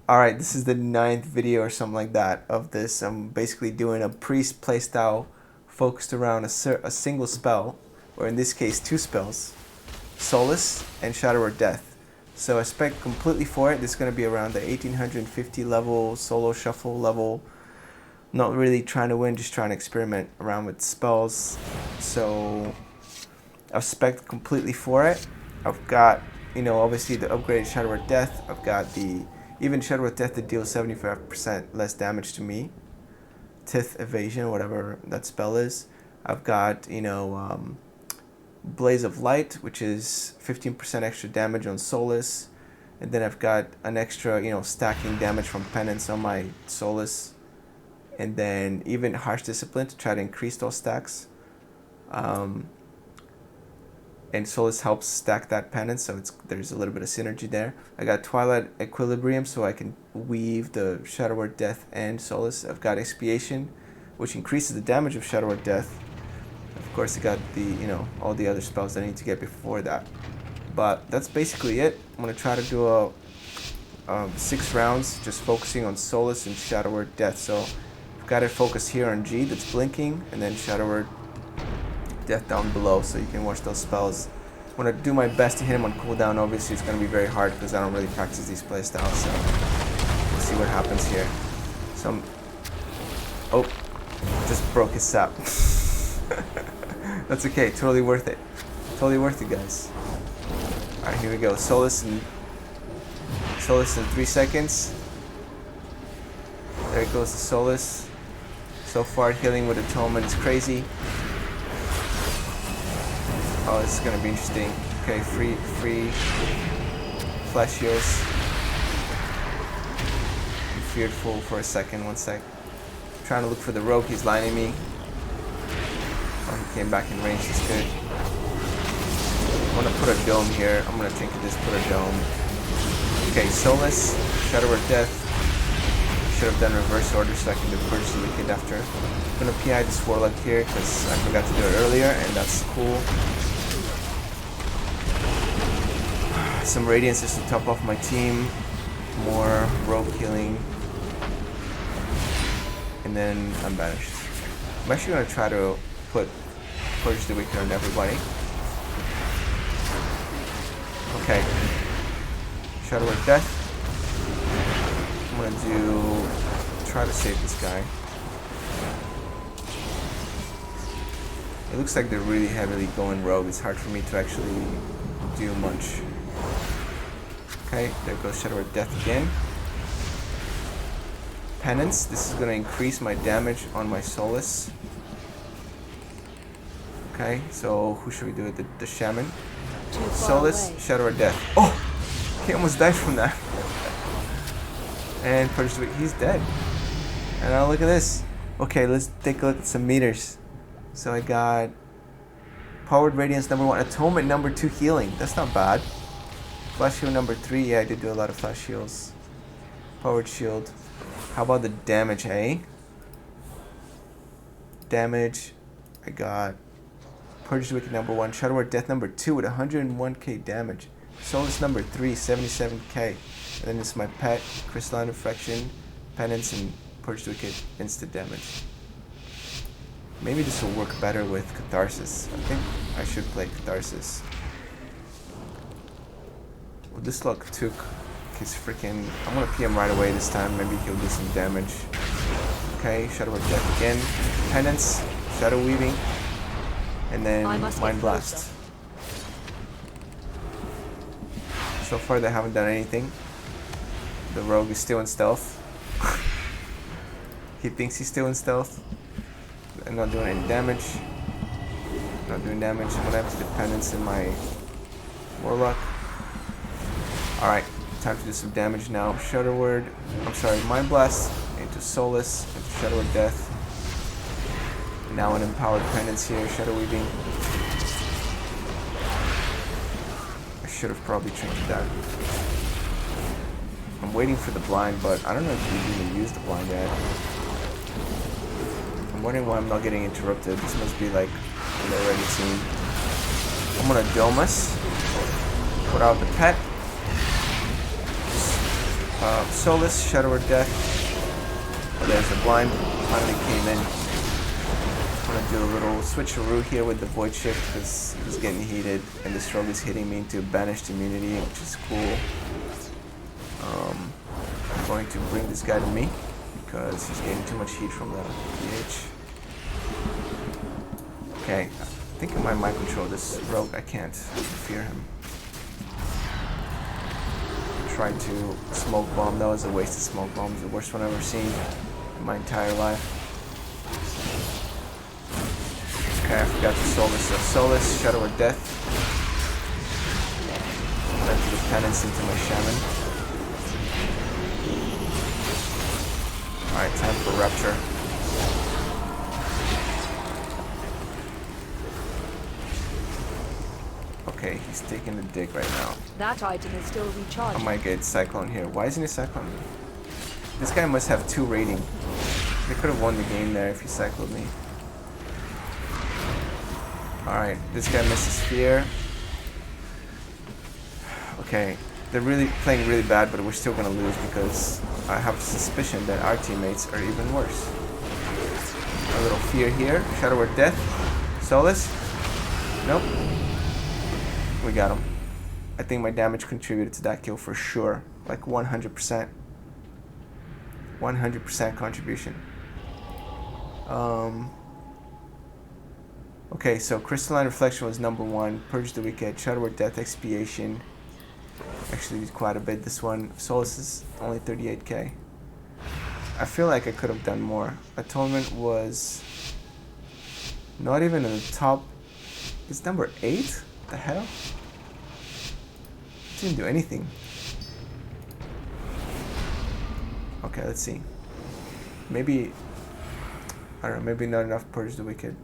Alright, this is the 9th video or something like that of this. I'm basically doing a priest playstyle focused around a single spell, or in this case 2 spells, Solace and Shadow Word Death. So I spec completely for it. This is going to be around the 1850 level, solo shuffle level. Not really trying to win, just trying to experiment around with spells. So I've spec completely for it. I've got, obviously the upgraded Shadow Word Death. I've got the even Shadow Word Death that deals 75% less damage to me. Tith Evasion, whatever that spell is. I've got, Blaze of Light, which is 15% extra damage on Solace. And then I've got an extra, stacking damage from Penance on my Solace. And then even Harsh Discipline to try to increase those stacks. And Solace helps stack that Penance, so there's a little bit of synergy there. I got Twilight Equilibrium, so I can weave the Shadow Word Death and Solace. I've got Expiation, which increases the damage of Shadow Word Death. Of course, I got the, all the other spells I need to get before that. But that's basically it. I'm going to try to do 6 rounds, just focusing on Solace and Shadow Word Death. So I've got it focused here on G that's blinking, and then Shadow Word Death down below, so you can watch those spells. I'm going to do my best to hit him on cooldown. Obviously, it's going to be very hard because I don't really practice these playstyles, so we'll see what happens here. So just broke his sap. That's okay, totally worth it. Totally worth it, guys. Alright, here we go. Solace in 3 seconds. There goes the Solace. So far, healing with Atonement is crazy. Oh, this is gonna be interesting. Okay, free flash heals. I'm fearful for a second, 1 sec. Trying to look for the rogue, he's lining me. Oh, he came back in range, he's good. I'm gonna put a dome here. I'm gonna think of this, put a dome. Okay, Solace, Shadow Word Death. Should have done reverse order so I can do Purge the Wicked after. I'm gonna PI this Warlock here because I forgot to do it earlier, and that's cool. Some Radiances to top off my team, more rogue healing, and then I'm banished. I'm actually going to try to put Purge the Wicked on everybody. Okay, Shadow Word Death. I'm going to try to save this guy. It looks like they're really heavily going rogue. It's hard for me to actually do much. Okay, there goes Shadow Word Death again. Penance, this is going to increase my damage on my Solace. Okay, so who should we do it? The Shaman. Solace, Shadow Word Death. Oh! He almost died from that. And Purge the Wicked, he's dead. And now look at this. Okay, let's take a look at some meters. So I got Powered Radiance number 1, Atonement number 2, Healing. That's not bad. Flash Shield number 3, yeah, I did do a lot of Flash Shields. Powered Shield. How about the damage, eh? Damage, I got Purge the Wicked number 1, Shadow Word Death number 2 with 101k damage. Solace number 3, 77k. And then this is my pet, Crystalline Reflection, Penance, and Purge the Wicked instant damage. Maybe this will work better with Catharsis. I think I should play Catharsis. Well, this luck took his freaking... I'm gonna PM right away this time. Maybe he'll do some damage. Okay, Shadow Word Death again. Penance, Shadow Weaving, and then Mind Blast. So far they haven't done anything. The rogue is still in stealth. He thinks he's still in stealth. I'm not doing any damage. Not doing damage. I'm gonna have to do Penance in my Warlock. Alright, time to do some damage now. Shadow Word, Mind Blast into Solace, into Shadow Word Death. Now an Empowered Penance here, Shadow Weaving. I should have probably trinketed that. I'm waiting for the blind, but I don't know if we even used the blind yet. I'm wondering why I'm not getting interrupted. This must be like an already team. I'm gonna Dome us. Put out the pet. Solace, Shadow Word Death. Oh, there's the blind. Finally came in. I'm gonna do a little switcheroo here with the Void Shift because he's getting heated and the stroke is hitting me into banished immunity, which is cool. I'm going to bring this guy to me because he's getting too much heat from the PH. Okay, I think I might mind control this rogue. I can't fear him. Tried to smoke bomb. That was a waste of smoke bombs. The worst one I've ever seen in my entire life. Okay, I forgot to Solace. So Solace, Shadow Word Death. Empty the penance into my shaman. Alright, time for Rapture. Okay, he's taking the dig right now. That item is still recharged. I might get Cyclone here. Why isn't he Cyclone me? This guy must have 2 rating. They could have won the game there if he cycled me. Alright, this guy misses Fear. Okay, they're really playing really bad, but we're still gonna lose because I have a suspicion that our teammates are even worse. A little Fear here. Shadow Word Death. Solace. Nope. We got him. I think my damage contributed to that kill for sure. Like 100%. 100% contribution. Okay, so Crystalline Reflection was number 1. Purge the Wicked. Shadow Word Death. Expiation. Actually did quite a bit this one. Solace is only 38k. I feel like I could have done more. Atonement was not even in the top. It's number 8? What the hell? Didn't do anything. Okay, let's see. Maybe, I don't know, maybe not enough Purge the Wicked.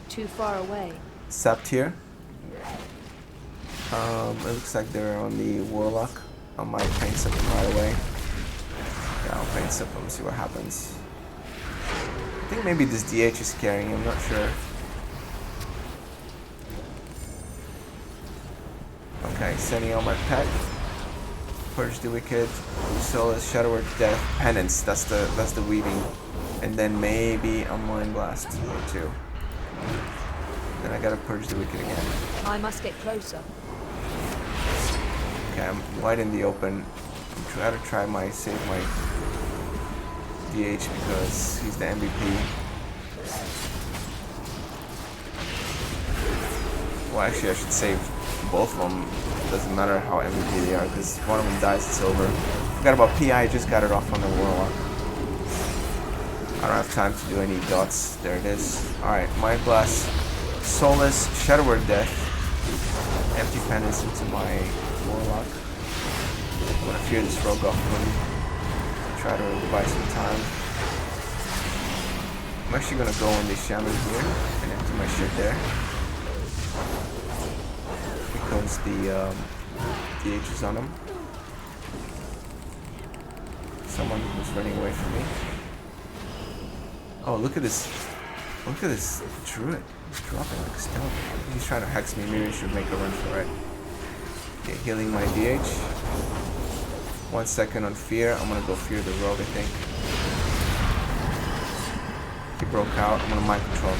Too far away. Sapped here. It looks like they're on the Warlock. I might paint something right away. Yeah, I'll paint something and see what happens. I think maybe this DH is carrying, I'm not sure. Okay, sending out my pet. Purge the Wicked, Solace, Shadow Word Death, Penance. That's the weaving, and then maybe a Mind Blast or 2. Then I gotta Purge the Wicked again. I must get closer. Okay, I'm wide in the open. I'm trying to save my DH because he's the MVP. Well, actually, I should save both of them. It doesn't matter how MVP they are because one of them dies, it's over. Forgot about PI, I just got it off on the Warlock. I don't have time to do any dots. There it is. Alright, Mind Blast, Solace, Shadow Word Death, empty penance into my Warlock. I'm gonna fear this rogue off him. Try to buy some time. I'm actually gonna go on the shaman here and empty my shit there. Because the DH is on him. Someone was running away from me. Oh, look at this. Look at this druid. He's dropping like a stone. He's trying to hex me. Maybe I should make a run for it. Okay, healing my DH. 1 second on Fear. I'm gonna go Fear the rogue, I think. He broke out. I'm gonna mind control.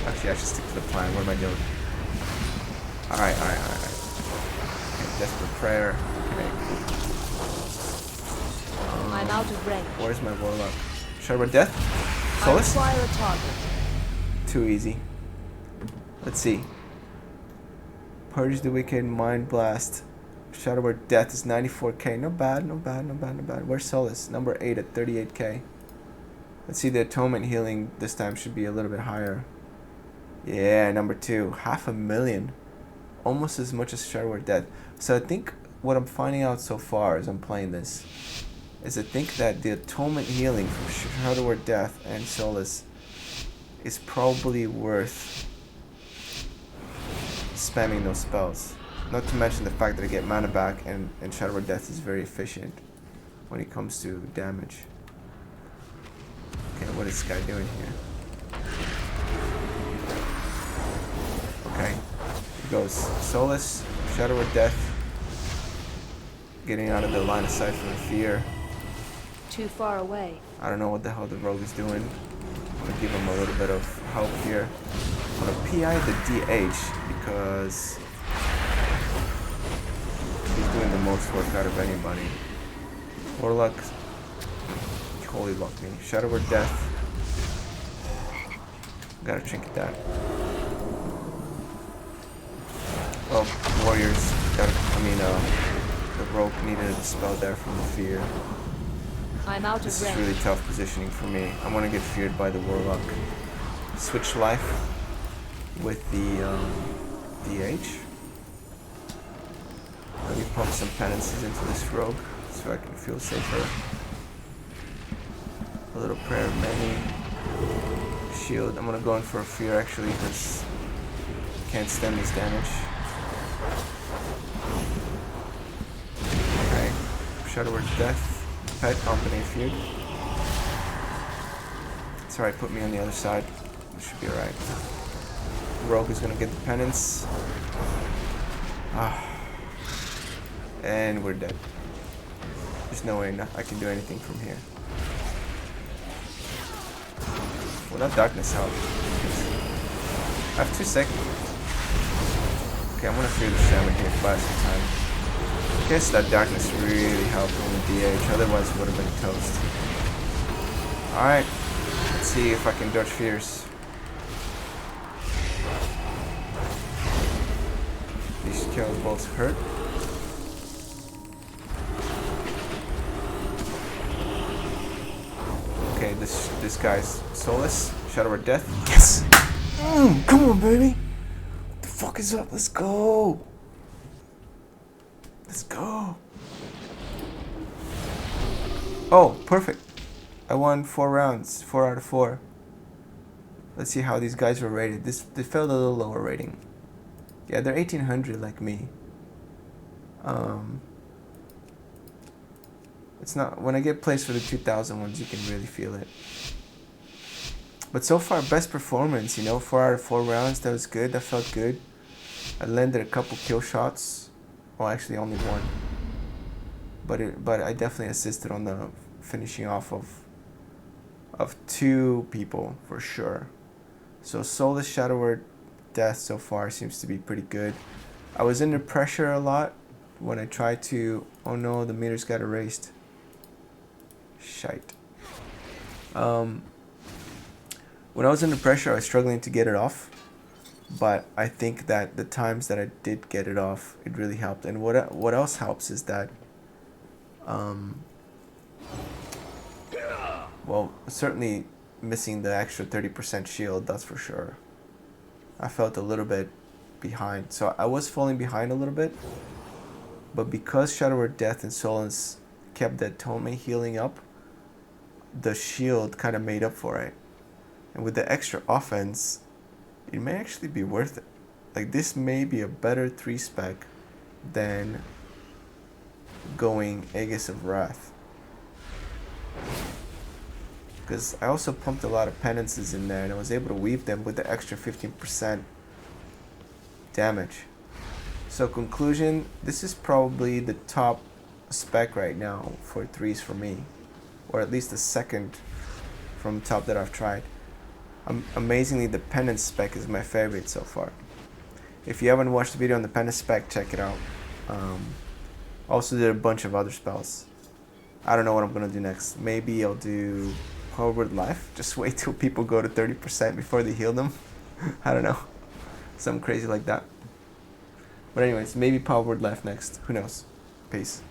Actually, I should stick to the plan. What am I doing? Alright. Okay, Desperate Prayer. Okay. I'm out of range. Where's my Warlock? Shadow Word Death? Solace? I require a target. Too easy. Let's see. Purge the Wicked, Mind Blast. Shadow Word Death is 94k. Not bad. Where's Solace? Number 8 at 38k. Let's see, the Atonement healing this time should be a little bit higher. Yeah, number 2. 500,000. Almost as much as Shadow Word Death. So I think what I'm finding out so far as I'm playing this is I think that the Atonement healing from Shadow Word Death and Solace is probably worth spamming those spells. Not to mention the fact that I get mana back and Shadow Word Death is very efficient when it comes to damage. Okay, what is this guy doing here? Okay, he goes Solace, Shadow Word Death. getting out of the line of sight for the fear. Too far away. I don't know what the hell the rogue is doing. I'm gonna give him a little bit of help here. I'm gonna PI the DH because he's doing the most work out of anybody. Warlock, holy luck me. Shadow Word Death. Gotta trinket that. Well, warriors got. The rogue needed a spell there from the fear. I'm out This of is range. really tough positioning for me. I'm gonna get feared by the warlock. Switch life with the DH. Let me pump some penances into this rogue so I can feel safer. A little prayer of many. Shield. I'm gonna go in for a fear actually because I can't stand this damage. Okay. Shadow Word Death. Pet Company feared. It's alright, put me on the other side. It should be alright. Rogue is gonna get the penance. And we're dead. There's no way I can do anything from here. Well, that darkness helped. I have 2 seconds. Okay, I'm gonna fear the shaman here to buy some time. I guess that darkness really helped on the DH, otherwise it would have been toast. Alright, let's see if I can dodge fears. These kill bolts hurt. Okay, this guy's Solace, Shadow Word Death. Yes! Come on, baby! What the fuck is up? Let's go! Let's go! Oh, perfect. I won 4 rounds, 4 out of 4. Let's see how these guys were rated. They felt a little lower rating. Yeah, they're 1800 like me. It's not, when I get placed for the 2000 ones, you can really feel it. But so far, best performance, 4 out of 4 rounds, that was good, that felt good. I landed a couple kill shots. Well, actually only one. But I definitely assisted on the finishing off of 2 people for sure. So Solace Shadow Word Death so far seems to be pretty good. I was under pressure a lot when I tried to. Oh no, the meters got erased. Shite. When I was under pressure, I was struggling to get it off. But I think that the times that I did get it off, it really helped. And what else helps is that, well, certainly missing the extra 30% shield, that's for sure. I felt a little bit behind. So I was falling behind a little bit. But because Shadow Word Death and Solace kept that Tome healing up, the shield kind of made up for it. And with the extra offense, it may actually be worth it. Like, this may be a better 3-spec than going Aegis of Wrath. Because I also pumped a lot of penances in there and I was able to weave them with the extra 15% damage. So conclusion, this is probably the top spec right now for 3s for me. Or at least the second from top that I've tried. Amazingly, the penance spec is my favorite so far. If you haven't watched the video on the penance spec, check it out. Also did a bunch of other spells. I don't know what I'm gonna do next. Maybe I'll do Power Word Life. Just wait till people go to 30% before they heal them. I don't know. Something crazy like that. But anyways, maybe Power Word Life next. Who knows? Peace.